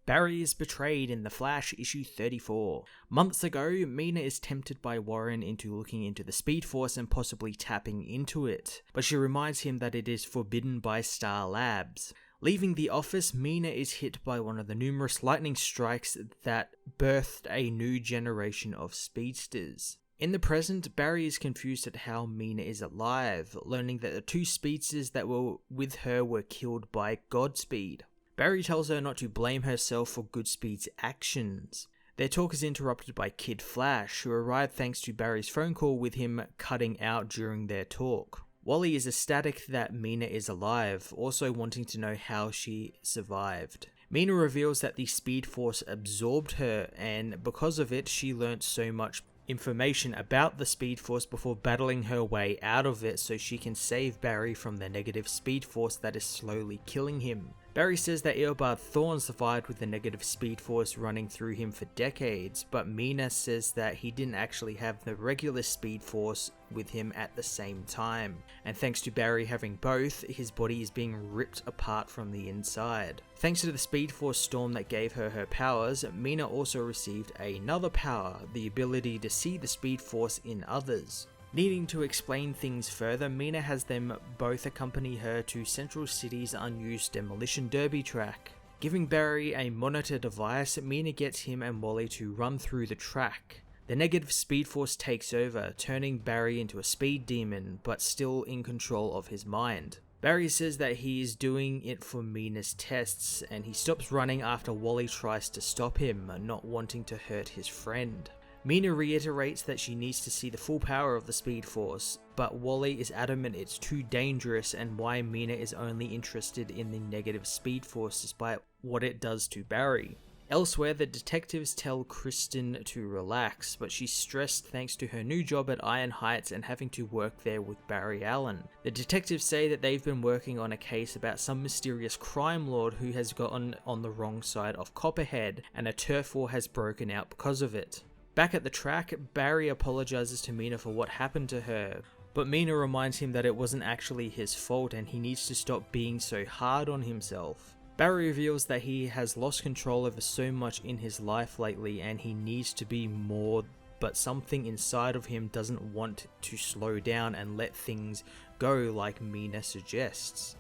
Barry is betrayed in The Flash issue 34. Months ago, Meena is tempted by Warren into looking into the Speed Force and possibly tapping into it, but she reminds him that it is forbidden by Star Labs. Leaving the office, Meena is hit by one of the numerous lightning strikes that birthed a new generation of speedsters. In the present, Barry is confused at how Meena is alive, learning that the two speedsters that were with her were killed by Godspeed. Barry tells her not to blame herself for Goodspeed's actions. Their talk is interrupted by Kid Flash, who arrived thanks to Barry's phone call with him cutting out during their talk. Wally is ecstatic that Meena is alive, also wanting to know how she survived. Meena reveals that the Speed Force absorbed her, and because of it, she learnt so much information about the Speed Force before battling her way out of it so she can save Barry from the negative Speed Force that is slowly killing him. Barry says that Eobard Thawne survived with the negative Speed Force running through him for decades, but Meena says that he didn't actually have the regular Speed Force with him at the same time, and thanks to Barry having both, his body is being ripped apart from the inside. Thanks to the Speed Force storm that gave her her powers, Meena also received another power, the ability to see the Speed Force in others. Needing to explain things further, Meena has them both accompany her to Central City's unused demolition derby track. Giving Barry a monitor device, Meena gets him and Wally to run through the track. The negative Speed Force takes over, turning Barry into a speed demon, but still in control of his mind. Barry says that he is doing it for Meena's tests, and he stops running after Wally tries to stop him, not wanting to hurt his friend. Meena reiterates that she needs to see the full power of the Speed Force, but Wally is adamant it's too dangerous and why Meena is only interested in the negative Speed Force despite what it does to Barry. Elsewhere, the detectives tell Kristen to relax, but she's stressed thanks to her new job at Iron Heights and having to work there with Barry Allen. The detectives say that they've been working on a case about some mysterious crime lord who has gotten on the wrong side of Copperhead, and a turf war has broken out because of it. Back at the track, Barry apologizes to Meena for what happened to her, but Meena reminds him that it wasn't actually his fault and he needs to stop being so hard on himself. Barry reveals that he has lost control over so much in his life lately and he needs to be more, but something inside of him doesn't want to slow down and let things go like Meena suggests.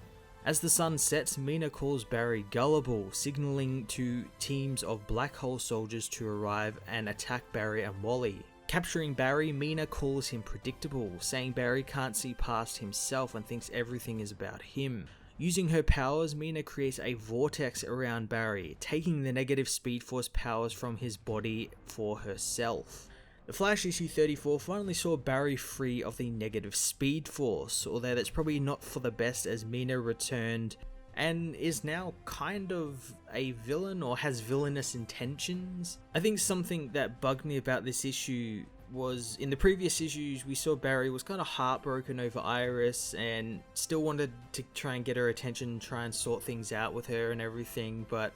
As the sun sets, Meena calls Barry gullible, signaling to teams of black hole soldiers to arrive and attack Barry and Wally. Capturing Barry, Meena calls him predictable, saying Barry can't see past himself and thinks everything is about him. Using her powers, Meena creates a vortex around Barry, taking the negative Speed Force powers from his body for herself. The Flash issue 34 finally saw Barry free of the negative Speed Force, although that's probably not for the best as Meena returned and is now kind of a villain or has villainous intentions. I think something that bugged me about this issue was in the previous issues we saw Barry was kind of heartbroken over Iris and still wanted to try and get her attention, try and sort things out with her and everything, but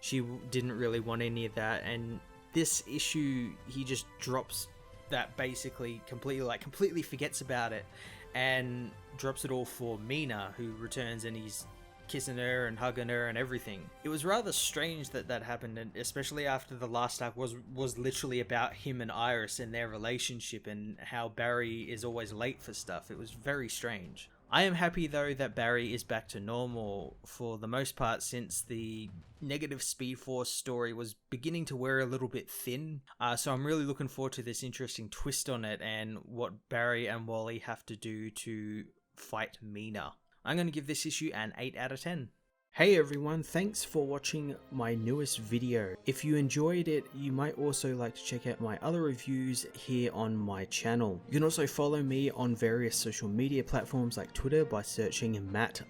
she didn't really want any of that, and this issue he just drops that basically completely forgets about it and drops it all for Meena, who returns and he's kissing her and hugging her and everything. It was rather strange that that happened, and especially after the last arc was literally about him and Iris and their relationship and how Barry is always late for stuff. It was very strange. I am happy though that Barry is back to normal for the most part, since the negative Speed Force story was beginning to wear a little bit thin. So I'm really looking forward to this interesting twist on it and what Barry and Wally have to do to fight Meena. I'm going to give this issue an 8 out of 10. Hey everyone, thanks for watching my newest video. If you enjoyed it, you might also like to check out my other reviews here on my channel. You can also follow me on various social media platforms like Twitter by searching Matt_FOS,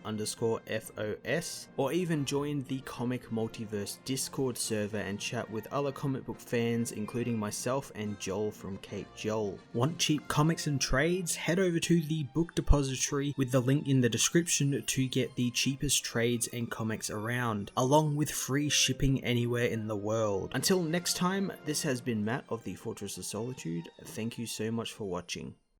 or even join the Comic Multiverse Discord server and chat with other comic book fans, including myself and Joel from Cape Joel. Want cheap comics and trades? Head over to the book depository with the link in the description to get the cheapest trades and comics around, along with free shipping anywhere in the world. Until next time, this has been Matt of the Fortress of Solitude. Thank you so much for watching.